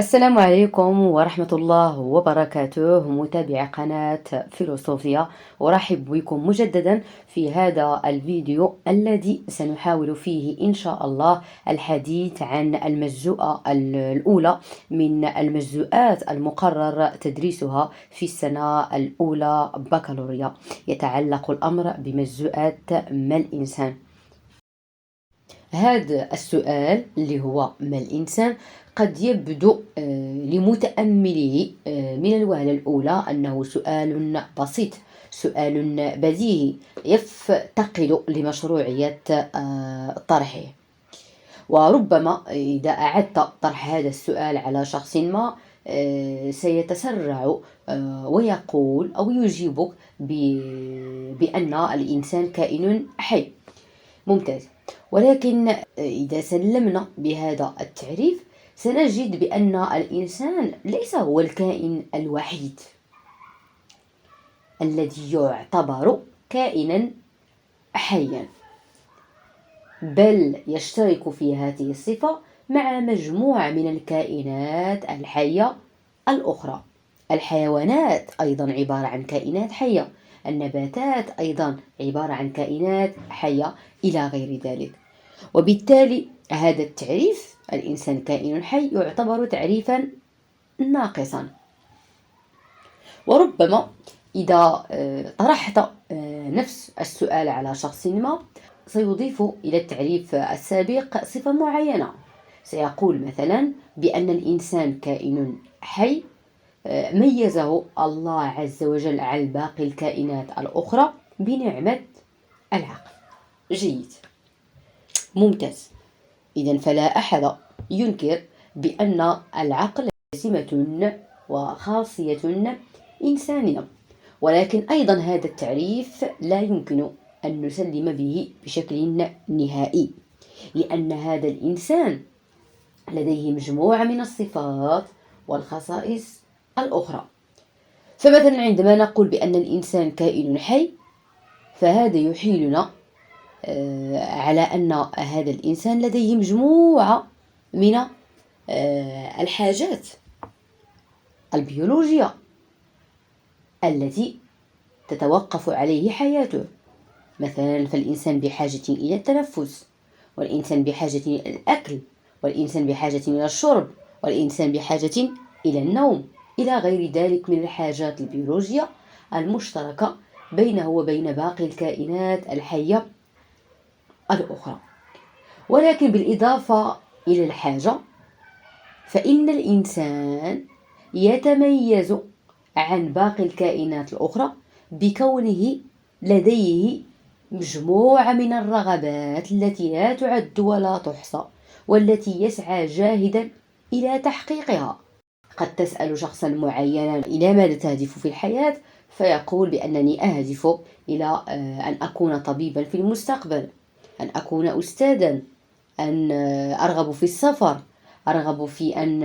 السلام عليكم ورحمة الله وبركاته، متابعي قناة فيلوصوفيا. أرحب بكم مجددا في هذا الفيديو الذي سنحاول فيه إن شاء الله الحديث عن المجزوءة الأولى من المجزوءات المقرر تدريسها في السنة الأولى بكالوريا. يتعلق الأمر بمجزوءات ما الإنسان. هذا السؤال اللي هو ما الإنسان قد يبدو لمتأمله من الوهلة الأولى أنه سؤال بسيط، سؤال بديهي يفتقد لمشروعية طرحه. وربما إذا أعدت طرح هذا السؤال على شخص ما سيتسرع ويقول أو يجيبك بأن الإنسان كائن حي. ممتاز. ولكن إذا سلمنا بهذا التعريف سنجد بأن الإنسان ليس هو الكائن الوحيد الذي يعتبر كائنا حيا، بل يشترك في هذه الصفة مع مجموعة من الكائنات الحية الأخرى. الحيوانات أيضا عبارة عن كائنات حية، النباتات أيضا عبارة عن كائنات حية إلى غير ذلك. وبالتالي هذا التعريف الإنسان كائن حي يعتبر تعريفا ناقصا. وربما إذا طرحت نفس السؤال على شخص ما سيضيف إلى التعريف السابق صفة معينة، سيقول مثلا بأن الإنسان كائن حي ميزه الله عز وجل عن باقي الكائنات الأخرى بنعمة العقل. جيد، ممتاز. إذن فلا أحد ينكر بأن العقل سمة وخاصية إنسانية، ولكن أيضا هذا التعريف لا يمكن أن نسلم به بشكل نهائي، لأن هذا الإنسان لديه مجموعة من الصفات والخصائص الأخرى. فمثلا عندما نقول بأن الإنسان كائن حي فهذا يحيلنا على أن هذا الإنسان لديه مجموعة من الحاجات البيولوجية التي تتوقف عليه حياته. مثلا فالإنسان بحاجة إلى التنفس، والإنسان بحاجة إلى الأكل، والإنسان بحاجة إلى الشرب، والإنسان بحاجة إلى النوم، إلى غير ذلك من الحاجات البيولوجية المشتركة بينه وبين باقي الكائنات الحية الأخرى. ولكن بالإضافة إلى الحاجة فإن الإنسان يتميز عن باقي الكائنات الأخرى بكونه لديه مجموعة من الرغبات التي لا تعد ولا تحصى، والتي يسعى جاهدا إلى تحقيقها. قد تسأل شخصا معينا إلى ماذا تهدف في الحياة، فيقول بأنني أهدف إلى أن أكون طبيبا في المستقبل، أن أكون أستاذا، أن أرغب في السفر، أرغب في أن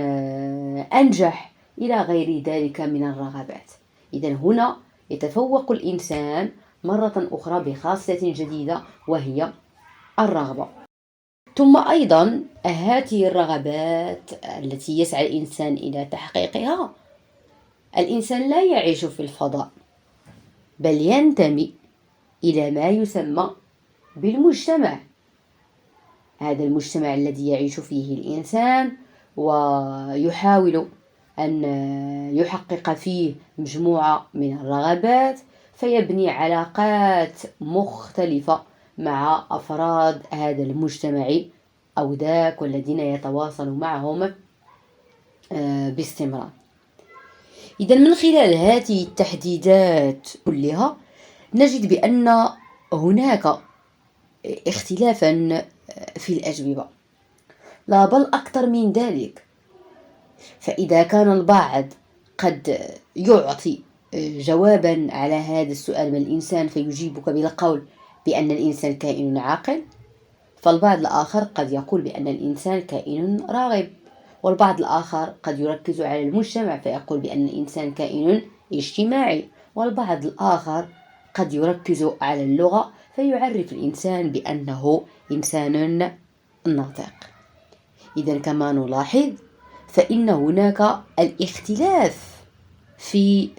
أنجح، إلى غير ذلك من الرغبات. إذن هنا يتفوق الإنسان مرة أخرى بخاصية جديدة وهي الرغبة. ثم أيضا هذه الرغبات التي يسعى الإنسان إلى تحقيقها، الإنسان لا يعيش في الفضاء، بل ينتمي إلى ما يسمى بالمجتمع. هذا المجتمع الذي يعيش فيه الإنسان ويحاول أن يحقق فيه مجموعة من الرغبات، فيبني علاقات مختلفة مع أفراد هذا المجتمع أو ذاك والذين يتواصل معهم باستمرار. إذن من خلال هذه التحديدات كلها نجد بأن هناك اختلافا في الأجوبة، لا بل أكثر من ذلك. فإذا كان البعض قد يعطي جوابا على هذا السؤال من الإنسان فيجيبك بالقول بأن الإنسان كائن عاقل، فالبعض الآخر قد يقول بأن الإنسان كائن راغب، والبعض الآخر قد يركز على المجتمع فيقول بأن الإنسان كائن اجتماعي، والبعض الآخر قد يركز على اللغة فيعرف الإنسان بأنه إنسان ناطق. إذن كما نلاحظ فإن هناك الاختلاف في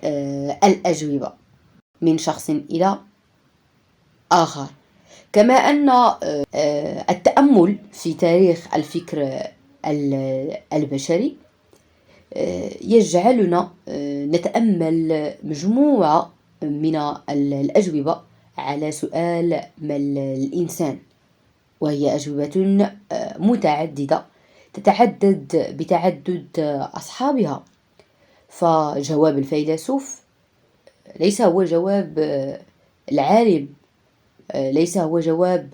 الأجوبة من شخص إلى آخر. كما أن التأمل في تاريخ الفكر البشري يجعلنا نتأمل مجموعة من الأجوبة على سؤال ما الإنسان، وهي أجوبة متعددة تتعدد بتعدد أصحابها. فجواب الفيلسوف ليس هو جواب العالم، ليس هو جواب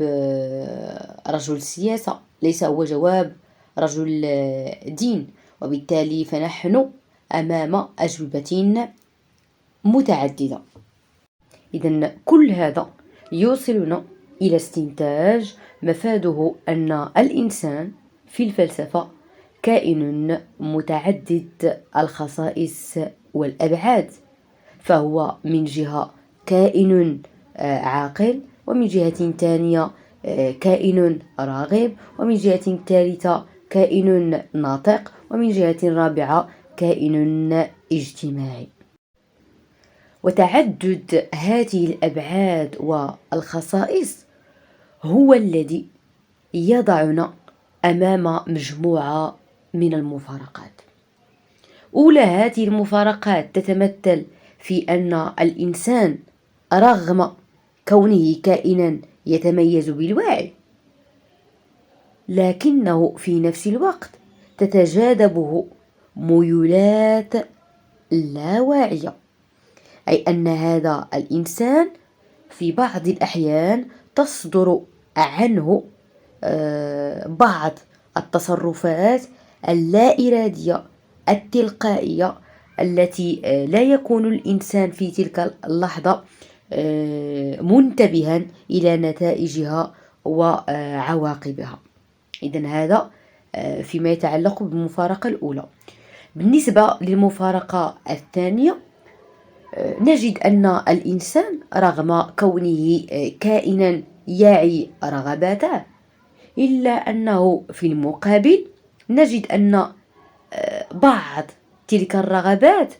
رجل السياسة، ليس هو جواب رجل دين، وبالتالي فنحن أمام أجوبة متعددة. إذن كل هذا يوصلنا إلى استنتاج مفاده أن الإنسان في الفلسفة كائن متعدد الخصائص والأبعاد، فهو من جهة كائن عاقل، ومن جهة ثانية كائن راغب، ومن جهة ثالثة كائن ناطق، ومن جهة رابعة كائن اجتماعي. وتعدد هذه الأبعاد والخصائص هو الذي يضعنا أمام مجموعة من المفارقات. أولى هذه المفارقات تتمثل في أن الإنسان رغم كونه كائنا يتميز بالوعي، لكنه في نفس الوقت تتجاذبه ميولات لا واعية، أي أن هذا الإنسان في بعض الأحيان تصدر عنه بعض التصرفات اللا إرادية التلقائية التي لا يكون الإنسان في تلك اللحظة منتبها إلى نتائجها وعواقبها. إذن هذا فيما يتعلق بالمفارقة الأولى. بالنسبة للمفارقة الثانية، نجد أن الإنسان رغم كونه كائنا يعي رغباته، إلا أنه في المقابل نجد أن بعض تلك الرغبات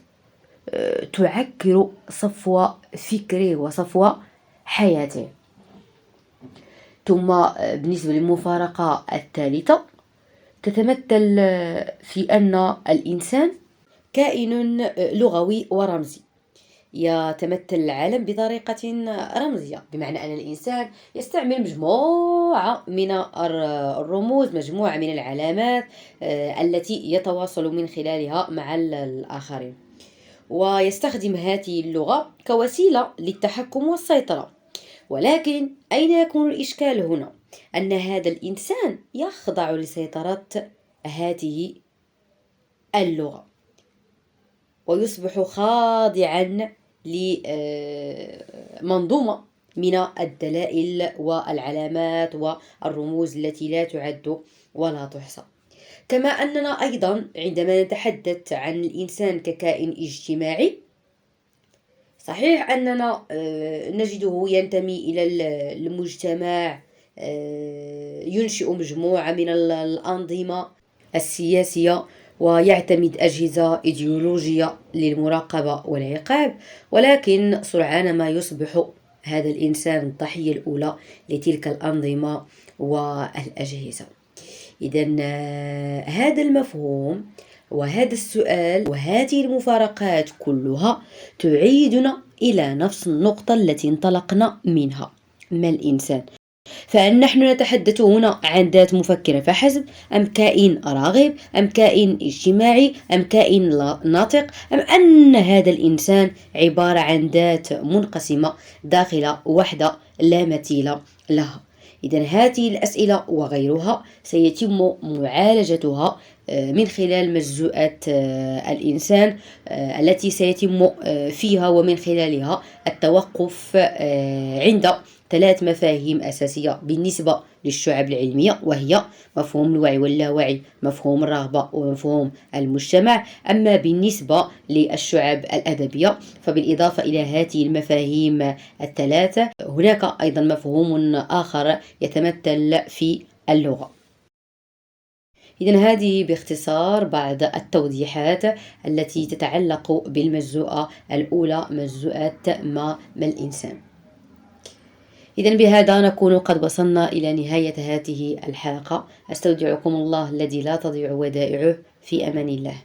تعكر صفو فكره وصفو حياته. ثم بالنسبة للمفارقة الثالثة تتمثل في أن الإنسان كائن لغوي ورمزي، يتمثل العالم بطريقة رمزية، بمعنى أن الإنسان يستعمل مجموعة من الرموز، مجموعة من العلامات التي يتواصل من خلالها مع الآخرين، ويستخدم هذه اللغة كوسيلة للتحكم والسيطرة. ولكن أين يكون الإشكال هنا؟ أن هذا الإنسان يخضع لسيطرة هذه اللغة، ويصبح خاضعا لمنظومة من الدلائل والعلامات والرموز التي لا تعد ولا تحصى. كما أننا أيضا عندما نتحدث عن الإنسان ككائن اجتماعي، صحيح أننا نجده ينتمي إلى المجتمع، ينشئ مجموعة من الأنظمة السياسية، ويعتمد أجهزة إيديولوجية للمراقبة والعقاب، ولكن سرعان ما يصبح هذا الإنسان الضحية الأولى لتلك الأنظمة والأجهزة. إذن هذا المفهوم وهذا السؤال وهذه المفارقات كلها تعيدنا إلى نفس النقطة التي انطلقنا منها: ما الإنسان؟ فهل نحن نتحدث هنا عن ذات مفكرة فحسب، أم كائن راغب، أم كائن اجتماعي، أم كائن ناطق، أم أن هذا الإنسان عبارة عن ذات منقسمة داخل وحدة لا مثيل لها؟ إذن هذه الأسئلة وغيرها سيتم معالجتها من خلال مجزوءات الإنسان التي سيتم فيها ومن خلالها التوقف عند 3 مفاهيم أساسية بالنسبة للشعب العلمية، وهي مفهوم الوعي واللاوعي، مفهوم الرغبة، ومفهوم المجتمع. أما بالنسبة للشعب الأدبية فبالإضافة إلى هذه المفاهيم ال3 هناك أيضا مفهوم آخر يتمثل في اللغة. إذن هذه باختصار بعض التوضيحات التي تتعلق بالمجزوءة الأولى، مجزوءة ما الإنسان. إذن بهذا نكون قد وصلنا إلى نهاية هذه الحلقة. أستودعكم الله الذي لا تضيع ودائعه، في أمان الله.